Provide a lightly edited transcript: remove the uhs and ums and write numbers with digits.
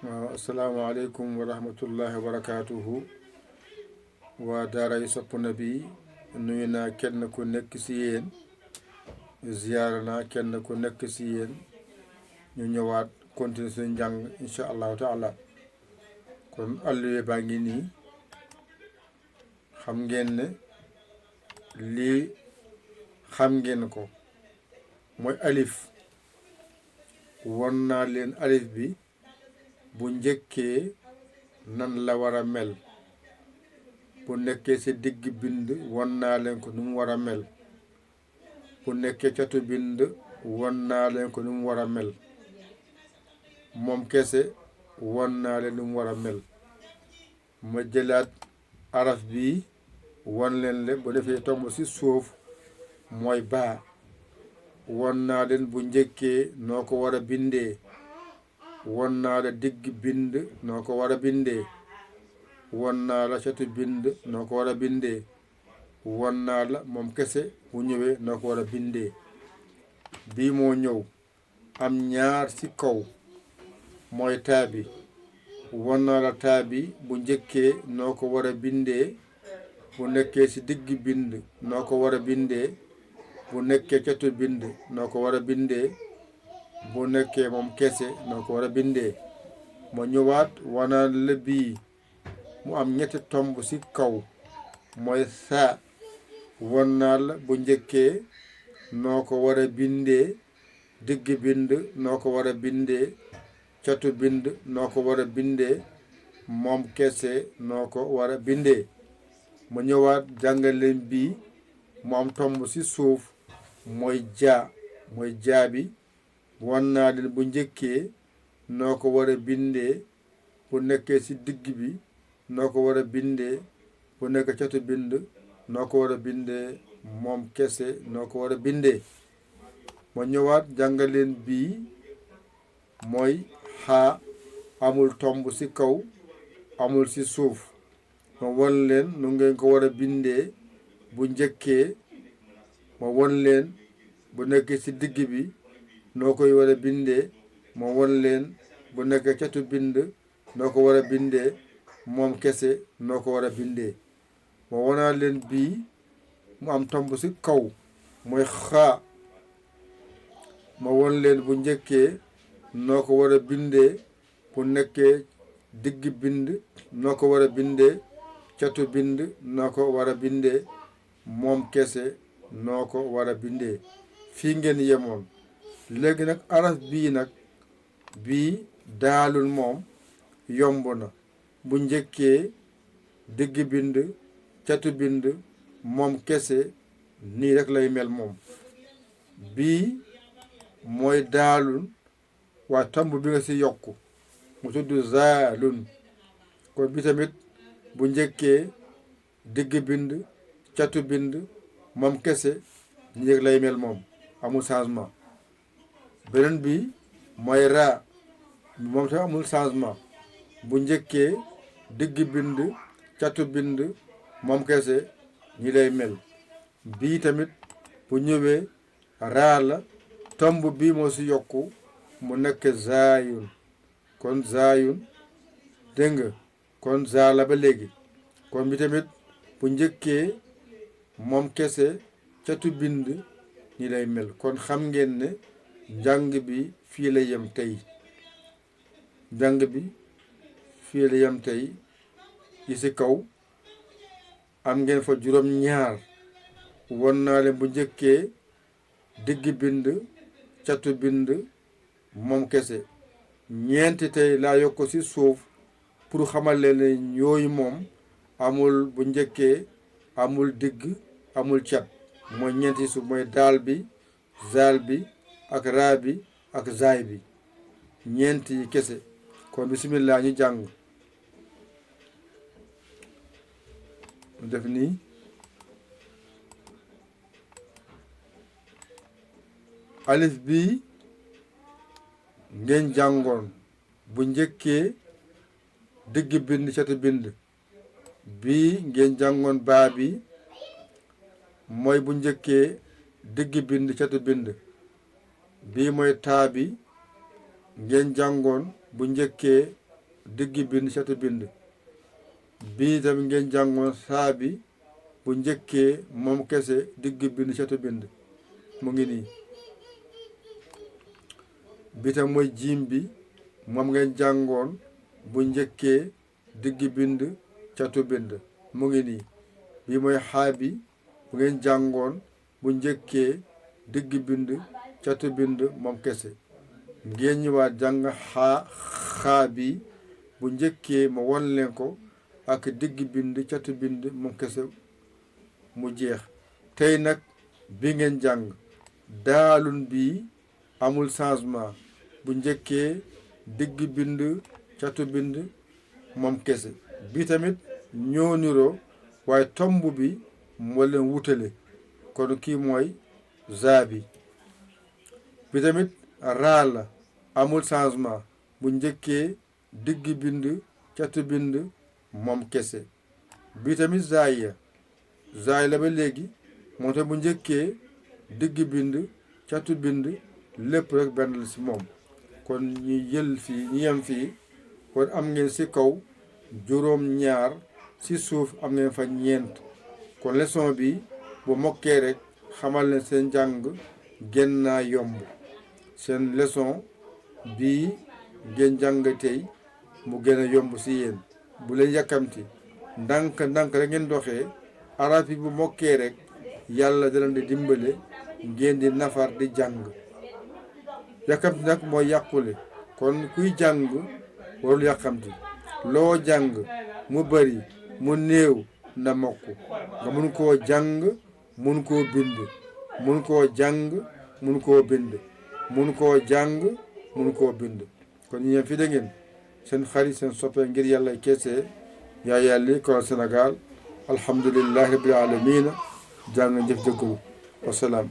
waaw asalaamaaleykum wa rahmatullahi wa barakaatuhu waa daara yu sopp na bi nuyu naa kenn ku nekk si yéen ziyaara naa kenn ku nekk si yéen ñu ñëwaat continuer suñu njàng incha allahu taala kon alluwe baa ngi nii xam ngeen ne lii xam ngeen ko mooy alif won naa leen alif bi bu njëkkee nan la war a mel bu nekkee ci digg bind won naa leen ko nu mu war a mel bu nekkee catu bind won naa leen ko nu mu war a mel moom kese won naa leen nu mu war a mel ma jëlaat araf bi won leen le bu defee tomb ci suuf mooy baa won naa leen bu njëkkee noo ko war a bindee won naa la digg bind noo ko war a bindee won naa la catu bind noo ko war a bindee won naa la moom kese bu ñëwee noo ko war a bindee bii moo ñëw am ñaar ci kaw mooy taa bi won naa la taa bi bu njëkkee noo ko war a bindee bu nekkee ci digg bind noo ko war a bindee bu nekkee catu bind noo ko war a bindee bu nekkee moom kese noo ko war a bindee ma ñëwaat wanaan la bii mu am ñetti tomb ci kaw mooy saa won naa la bu njëkkee noo ko war a bindee digg bind noo ko war a bindee catu bind noo ko war a bindee moom kese noo ko war a bindee ma ñëwaat jàngaleen bii mu am tomb ci suuf mooy jaa bi won naa leen bu njëkkee noo ko war a bindee bu nekkee ci digg bi noo ko war a bindee bu nekk catu bind noo ko war a bindee moom kese noo ko war a bindee ma ñëwaat jàngaleen bii mooy xaa amul tomb ci kaw amul ci suuf ma won leen nu ngeen ko war a bindee bu njëkkee ma won leen bu nekkee ci digg bi noo koy war a bindee ma won leen bu nekkee catu bind noo ko war a bindee moom kese noo ko war a bindee ma wonaa leen bii mu am tomb ci kaw mooy xaa ma won leen bu njëkkee noo ko war a bindee bu nekkee digg bind noo ko war a bindee catu bind noo ko war a bindee moom kese noo ko war a bindee fii ngeen yemoon léegi nag araf bii nag bii daalul moom yomb na bu njëkkee digg bind catu bind moom kese nii rek lay mel moom bii mooy daalul waaye tomb bi nga ci yokk mu tudd zaalun kon bi tamit bu njëkkee digg bind catu bind moom kese nii rek lay mel moom amul changement beneen bi mooy raa moom tamit amul changement bu njëkkee digg bind catu bind moom kese ñi lay mel bii tamit bu ñëwee raa la tomb bii moo ci yokku mu nekk zaayun kon zaayun dégg nga kon zaa la ba léegi kon bi tamit bu njëkkee moom kese catu bind ñi lay mel kon xam ngeen ne njàng bi fii la yem tey njàng bi fii la yem tey yi ci kaw am ngeen fa juróom ñaar won naa leen bu njëkkee digg bind catu bind moom kese ñeenti tey laa yokk ci suuf pour xamal leen ne yooyu moom amul bu njëkkee amul digg amul cat mooy ñeenti suuf mooy daal bi zaal bi ak raa bi ak zaay bi ñeenti yi kese kon bismillah ñu jàng def nii alif bi ngeen jàngoon bu njëkkee digg bind catu bind bii ngeen jàngoon baa bi mooy bu njëkkee digg bind catu bind bii mooy taa bi ngeen jàngoon bu njëkkee digg bind catu bind. bii tamit ngeen jàngoon saa bi bu njëkkee moom kese digg bind catu bind mu ngi nii. bi tam mooy jiim bi moom ngeen jàngoon bu njëkkee digg bind catu bind mu ngi nii. bi mooy xaa bi bu ngeen jàngoon bu njëkkee digg bind catu bind moom kese. ngeen ñëwaat jàng xaa bi bu njëkkee ma won leen ko ak digg bind catu bind moom kese mu jeex. tey nag bi ngeen jàng daalun bii amul changement bu njëkkee digg bind catu bind moom kese. bi tamit ñoo niroo waaye tomb bi moo leen wutale kon kii mooy zaa bi. bi tamit raa la amul changement bu njëkkee digg bind catu bind moom kese. bi tamit zaay la ba léegi moo tax bu njëkkee digg bind catu bind lépp rek benn la si moom. kon ñu jël fii ñu yem fii kon am ngeen si kaw juróom ñaar si suuf am ngeen fa ñeent. kon leçon bi bu mokkee rek xamal ne seen njàng gën naa yomb. seen leçon bii ngeen jàng tey mu gën a yomb si yéen. bu leen yàkkamti ndànk rek ngeen doxee arab yi bu mokkee rek yàlla dana di dimbale ngeen di nafar di jàng. yàkkamti nag mooy yàqule kon kuy jàng warul yàkkamti. loo jàng mu bari mu néew na mokk nga mun koo jàng mun koo bind mun koo jàng mun koo bind mun koo jàng mun koo bind. kon ñu yem fi da ngeen seen xarit seen soppe ngir yàlla kese yaa yàlli ko Sénégal alhamdulillahi rabbil alamina jàng jëf jëkkul wasalaam.